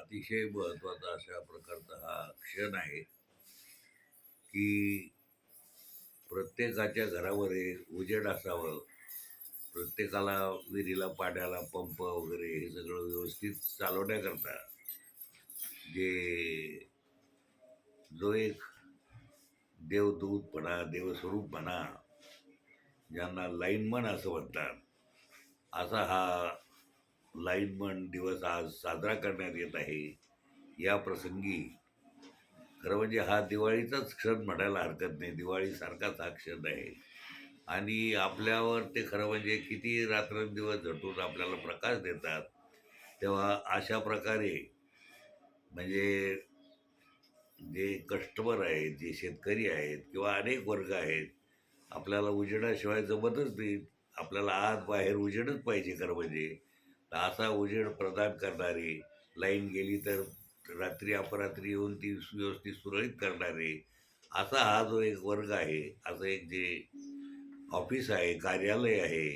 अतिशय महत्त्वाचा अशा प्रकारचा हा क्षण आहे, की प्रत्येकाच्या घरामध्ये उजेड असावं, प्रत्येकाला विहिरीला, पाण्याला पंप वगैरे हे सगळं व्यवस्थित चालवण्याकरता जे जो एक देवदूत म्हणा, देवस्वरूप म्हणा, ज्यांना लाईनमन असं म्हणतात, असा हा लाईनमन दिवस आज साजरा करण्यात येत आहे. या प्रसंगी खरं म्हणजे हा दिवाळीचाच क्षण म्हणायला हरकत नाही. दिवाळीसारखाच हा क्षण आहे आणि आपल्यावर ते खरं म्हणजे किती रात्रंदिवस झटून आपल्याला प्रकाश देतात. तेव्हा अशा प्रकारे म्हणजे जे कस्टमर आहेत, जे शेतकरी आहेत किंवा अनेक वर्ग आहेत, आपल्याला उजेडाशिवाय जमतच नाही. आपल्याला आत बाहेर उजेडच पाहिजे खरं म्हणजे. तर असा उजेड प्रदान करणारे, लाईन गेली तर रात्री अपरात्री येऊन ती व्यवस्थित सुरळीत करणारे, असा हा जो एक वर्ग आहे, असं एक जे ऑफिस आहे, कार्यालय आहे,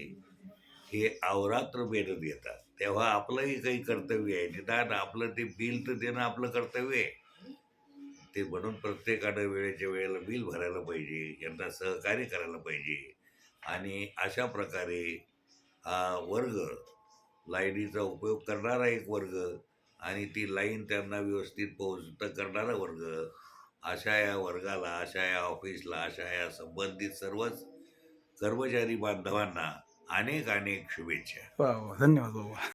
हे अहोरात्र मेहनत घेतात. तेव्हा आपलंही काही कर्तव्य आहे. निदान आपलं ते बिल तर देणं आपलं कर्तव्य आहे. ते म्हणून प्रत्येकानं वेळेच्या वेळेला बिल भरायला पाहिजे, यांना सहकार्य करायला पाहिजे आणि अशा प्रकारे हा वर्ग, लाईनीचा उपयोग करणारा एक वर्ग आणि ती लाईन त्यांना व्यवस्थित पोहोचतं करणारा वर्ग, अशा या वर्गाला, अशा या ऑफिसला, अशा या संबंधित सर्वच कर्मचारी बांधवांना अनेक अनेक शुभेच्छा. वाह! वाह! धन्यवाद बाबा.